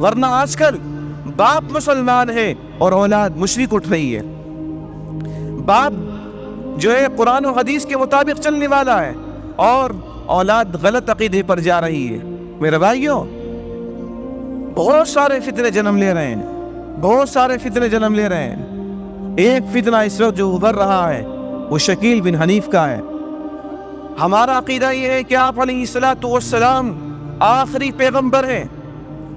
ورنہ آج کل باپ مسلمان ہے اور اولاد مشرک اٹھ رہی ہے۔ باپ جو ہے قرآن و حدیث کے مطابق چلنے والا ہے اور اولاد غلط عقیدے پر جا رہی ہے۔ میرے بھائیوں، بہت سارے فتنے جنم لے رہے ہیں، بہت سارے فتنے جنم لے رہے ہیں۔ ایک فتنہ اس وقت جو ابھر رہا ہے وہ شکیل بن حنیف کا ہے۔ ہمارا عقیدہ یہ ہے کہ آپ علیہ السلام آخری پیغمبر ہیں،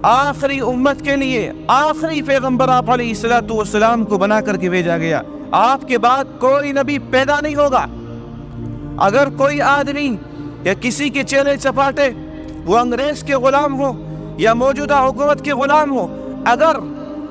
آخری امت کے لیے آخری پیغمبر آپ علیہ السلام کو بنا کر کے بھیجا گیا۔ آپ کے بعد کوئی نبی پیدا نہیں ہوگا۔ اگر کوئی آدمی یا کسی کے چیلے چپاٹے وہ انگریز کے غلام ہو یا موجودہ حکومت کے غلام ہو، اگر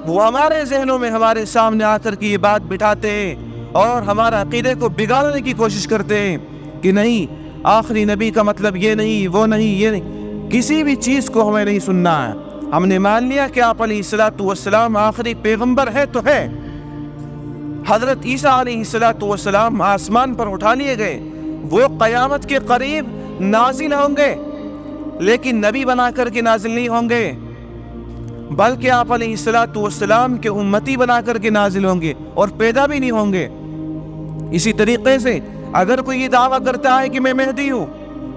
وہ ہمارے ذہنوں میں ہمارے سامنے آ کر کے یہ بات بٹھاتے ہیں اور ہمارا عقیدے کو بگاڑنے کی کوشش کرتے ہیں کہ نہیں آخری نبی کا مطلب یہ نہیں، وہ نہیں، یہ نہیں، کسی بھی چیز کو ہمیں نہیں سننا ہے۔ ہم نے مان لیا کہ آپ علیہ السلام آخری پیغمبر ہے تو ہے۔ حضرت عیسیٰ علیہ السلام آسمان پر اٹھا لیے گئے، وہ قیامت کے قریب نازل ہوں گے، لیکن نبی بنا کر کے نازل نہیں ہوں گے، بلکہ آپ علیہ السلام کے امتی بنا کر کے نازل ہوں گے اور پیدا بھی نہیں ہوں گے۔ اسی طریقے سے اگر کوئی یہ دعویٰ کرتا ہے کہ میں مہدی ہوں،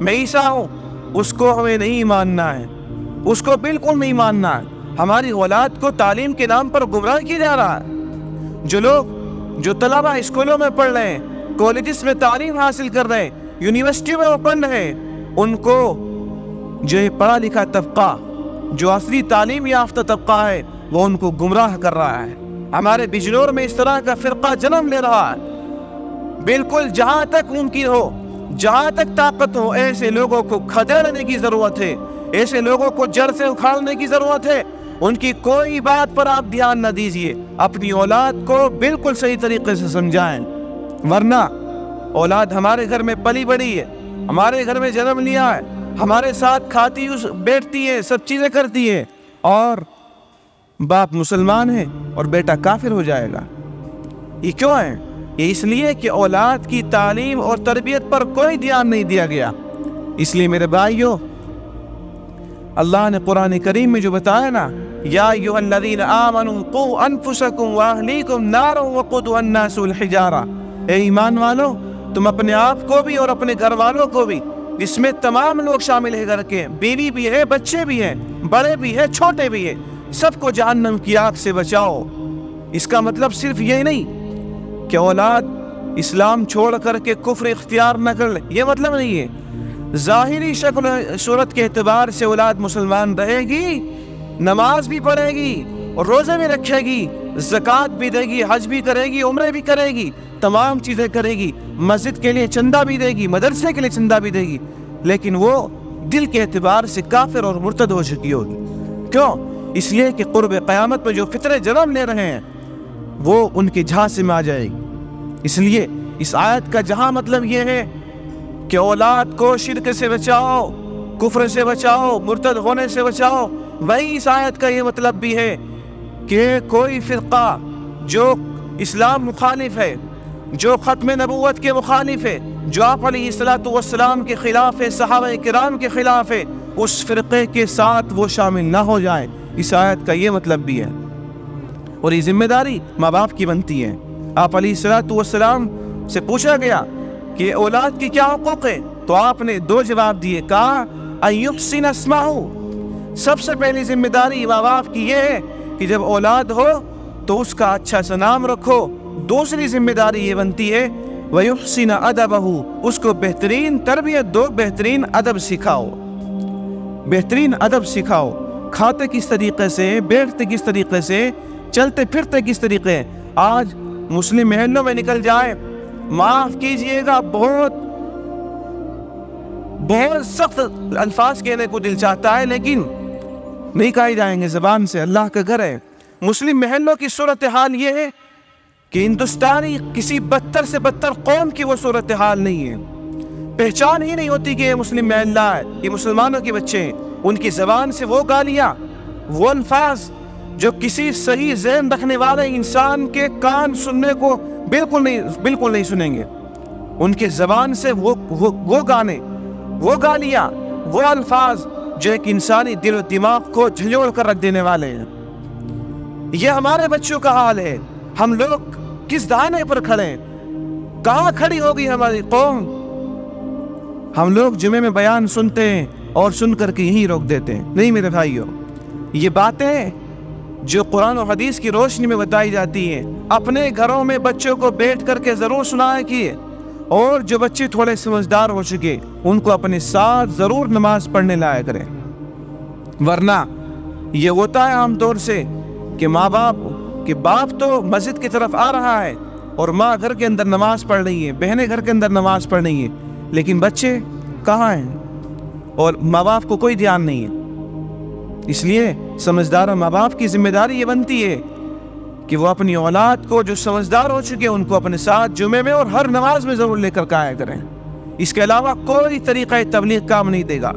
میں عیسیٰ ہوں، اس کو ہمیں نہیں ماننا ہے، اس کو بالکل نہیں ماننا ہے۔ ہماری اولاد کو تعلیم کے نام پر گمراہ کیا جا رہا ہے۔ جو طلبہ اسکولوں میں پڑھ رہے ہیں، کالجز میں تعلیم حاصل کر رہے ہیں، یونیورسٹی میں وہ پڑھ رہے ہیں، ان کو جو پڑھا لکھا طبقہ، جو اصلی تعلیم یافتہ طبقہ ہے، وہ ان کو گمراہ کر رہا ہے۔ ہمارے بجنور میں اس طرح کا فرقہ جنم لے رہا ہے۔ بالکل جہاں تک ممکن ہو، جہاں تک طاقت ہو، ایسے لوگوں کو کھدیڑنے کی ضرورت ہے، ایسے لوگوں کو جڑ سے اکھاڑنے کی ضرورت ہے۔ ان کی کوئی بات پر آپ دھیان نہ دیجیے، اپنی اولاد کو بالکل صحیح طریقے سے سمجھائیں، ورنہ اولاد ہمارے گھر میں پلی بڑی ہے، ہمارے گھر میں جنم لیا ہے، ہمارے ساتھ کھاتی بیٹھتی ہے، سب چیزیں کرتی ہے، اور باپ مسلمان ہے اور بیٹا کافر ہو جائے گا۔ یہ کیوں ہے؟ یہ اس لیے کہ اولاد کی تعلیم اور تربیت پر کوئی دھیان نہیں دیا گیا۔ اس لیے میرے بھائیوں، اللہ نے قرآن کریم میں جو بتایا نا، یا ایھا الذین آمنوا قوا انفسکم واہلیکم نارا وقودھا الناس والحجارہ، اے ایمان والو، تم اپنے آپ کو بھی اور اپنے گھر والوں کو بھی، جس میں تمام لوگ شامل ہے، گھر کے بیوی بھی ہے، بچے بھی ہیں، بڑے بھی ہیں، چھوٹے بھی ہیں، سب کو جہنم کی آگ سے بچاؤ۔ اس کا مطلب صرف یہ نہیں کہ اولاد اسلام چھوڑ کر کے کفر اختیار نہ کر لے، یہ مطلب نہیں ہے۔ ظاہری شکل صورت کے اعتبار سے اولاد مسلمان رہے گی، نماز بھی پڑھے گی اور روزے بھی رکھے گی، زکوٰۃ بھی دے گی، حج بھی کرے گی، عمرے بھی کرے گی، تمام چیزیں کرے گی، مسجد کے لیے چندہ بھی دے گی، مدرسے کے لیے چندہ بھی دے گی، لیکن وہ دل کے اعتبار سے کافر اور مرتد ہو چکی ہوگی۔ کیوں؟ اس لیے کہ قرب قیامت میں جو فطرے جنم لے رہے ہیں وہ ان کے جھانسے میں آ جائے گی۔ اس لیے اس آیت کا جہاں مطلب یہ ہے کہ اولاد کو شرک سے بچاؤ، کفر سے بچاؤ، مرتد ہونے سے بچاؤ، وہی اس آیت کا یہ مطلب بھی ہے کہ کوئی فرقہ جو اسلام مخالف ہے، جو ختم نبوت کے مخالف ہے، جو آپ علیہ السلام کے خلاف ہے، صحابہ کرام کے خلاف ہے، اس فرقے کے ساتھ وہ شامل نہ ہو جائیں۔ اس آیت کا یہ مطلب بھی ہے، اور یہ ذمہ داری ماں باپ کی بنتی ہے۔ آپ علیہ السلام سے پوچھا گیا کہ اولاد کی کیا حقوق ہے، تو آپ نے دو جواب دیے، کہا ان یحسن اسمہ، سب سے پہلی ذمہ داری ماں باپ کی یہ ہے کہ جب اولاد ہو تو اس کا اچھا سا نام رکھو۔ دوسری ذمہ داری یہ بنتی ہے وَيُحْسِنَ أَدَبَهُ، اس کو بہترین تربیت دو، بہترین ادب سکھاؤ، بہترین ادب سکھاؤ، کھاتے کس طریقے سے، بیٹھتے کس طریقے سے، چلتے پھرتے کس طریقے۔ آج مسلم محلوں میں نکل جائے، معاف کیجئے گا، بہت سخت الفاظ کہنے کو دل چاہتا ہے، لیکن نہیں کہے جائیں گے زبان سے، اللہ کا گھر ہے۔ مسلم محلوں کی صورتحال یہ ہے کہ ہندوستانی کسی بدتر سے بدتر قوم کی وہ صورتحال نہیں ہے، پہچان ہی نہیں ہوتی کہ یہ مسلم محلہ ہے، یہ مسلمانوں کے بچے ہیں۔ ان کی زبان سے وہ گالیاں، وہ الفاظ جو کسی صحیح ذہن رکھنے والے انسان کے کان سننے کو بالکل نہیں سنیں گے۔ ان کے زبان سے وہ گانے، وہ گالیاں، وہ الفاظ جو ایک انسانی دل و دماغ کو جھنجھوڑ کر رکھ دینے والے ہیں۔ یہ ہمارے بچوں کا حال ہے۔ ہم لوگ کس دہانے پر کھڑے ہیں؟ کہاں کھڑی ہوگی ہماری قوم؟ ہم لوگ جمعے میں بیان سنتے ہیں اور سن کر کے یہیں روک دیتے ہیں۔ نہیں میرے بھائیوں، یہ باتیں جو قرآن و حدیث کی روشنی میں بتائی جاتی ہیں، اپنے گھروں میں بچوں کو بیٹھ کر کے ضرور سنایا کیے، اور جو بچے تھوڑے سمجھدار ہو چکے ان کو اپنے ساتھ ضرور نماز پڑھنے لایا کریں۔ ورنہ یہ ہوتا ہے عام طور سے کہ باپ تو مسجد کی طرف آ رہا ہے اور ماں گھر کے اندر نماز پڑھ رہی ہے، بہنیں گھر کے اندر نماز پڑھ رہی ہیں، لیکن بچے کہاں ہیں اور ماں باپ کو کوئی دھیان نہیں ہے۔ اس لیے سمجھدار ماں باپ کی ذمہ داری یہ بنتی ہے کہ وہ اپنی اولاد کو جو سمجھدار ہو چکے ان کو اپنے ساتھ جمعے میں اور ہر نماز میں ضرور لے کر کے آیا کریں۔ اس کے علاوہ کوئی طریقہ تبلیغ کام نہیں دے گا۔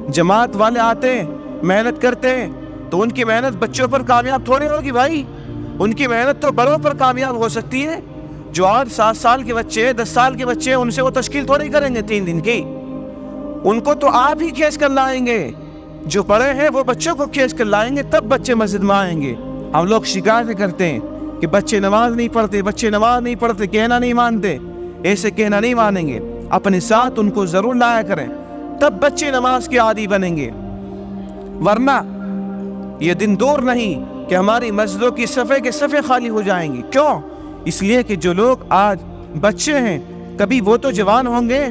جماعت والے آتے ہیں، محنت کرتے ہیں، تو ان کی محنت بچوں پر کامیاب تھوڑی ہوگی بھائی، ان کی محنت تو بڑوں پر کامیاب ہو سکتی ہے۔ جو آج 7 سال کے بچے 10 سال کے بچے ان سے وہ تشکیل تھوڑی کریں گے 3 دن کی، ان کو تو آپ ہی کھینچ کر لائیں گے۔ جو بڑے ہیں وہ بچوں کو کھینچ کر لائیں گے، تب بچے مسجد میں آئیں گے۔ ہم لوگ شکایتیں کرتے ہیں کہ بچے نماز نہیں پڑھتے، کہنا نہیں مانتے۔ ایسے کہنا نہیں مانیں گے، اپنے ساتھ ان کو ضرور لایا کریں، تب بچے نماز کے عادی بنیں گے۔ ورنہ یہ دن دور نہیں کہ ہماری مسجدوں کی صفحے کے صفحے خالی ہو جائیں گی۔ کیوں؟ اس لیے کہ جو لوگ آج بچے ہیں، کبھی وہ تو جوان ہوں گے،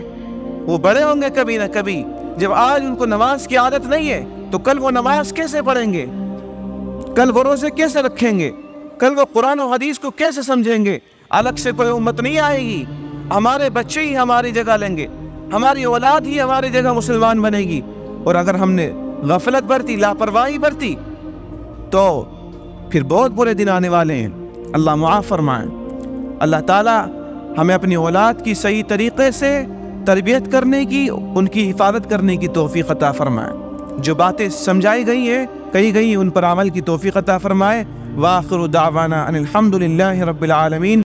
وہ بڑے ہوں گے کبھی نہ کبھی۔ جب آج ان کو نماز کی عادت نہیں ہے تو کل وہ نماز کیسے پڑھیں گے؟ کل وہ روزے کیسے رکھیں گے؟ کل وہ قرآن و حدیث کو کیسے سمجھیں گے؟ الگ سے کوئی امت نہیں آئے گی، ہمارے بچے ہی ہماری جگہ لیں گے، ہماری اولاد ہی ہماری جگہ مسلمان بنے گی۔ اور اگر ہم نے غفلت برتی، لاپرواہی برتی، تو پھر بہت برے دن آنے والے ہیں۔ اللہ معاف فرمائے۔ اللہ تعالیٰ ہمیں اپنی اولاد کی صحیح طریقے سے تربیت کرنے کی، ان کی حفاظت کرنے کی توفیق عطا فرمائے۔ جو باتیں سمجھائی گئی ہیں، کہی گئی، ان پر عمل کی توفیق عطا فرمائے۔ وآخر دعوانا ان الحمد للہ رب العالمین۔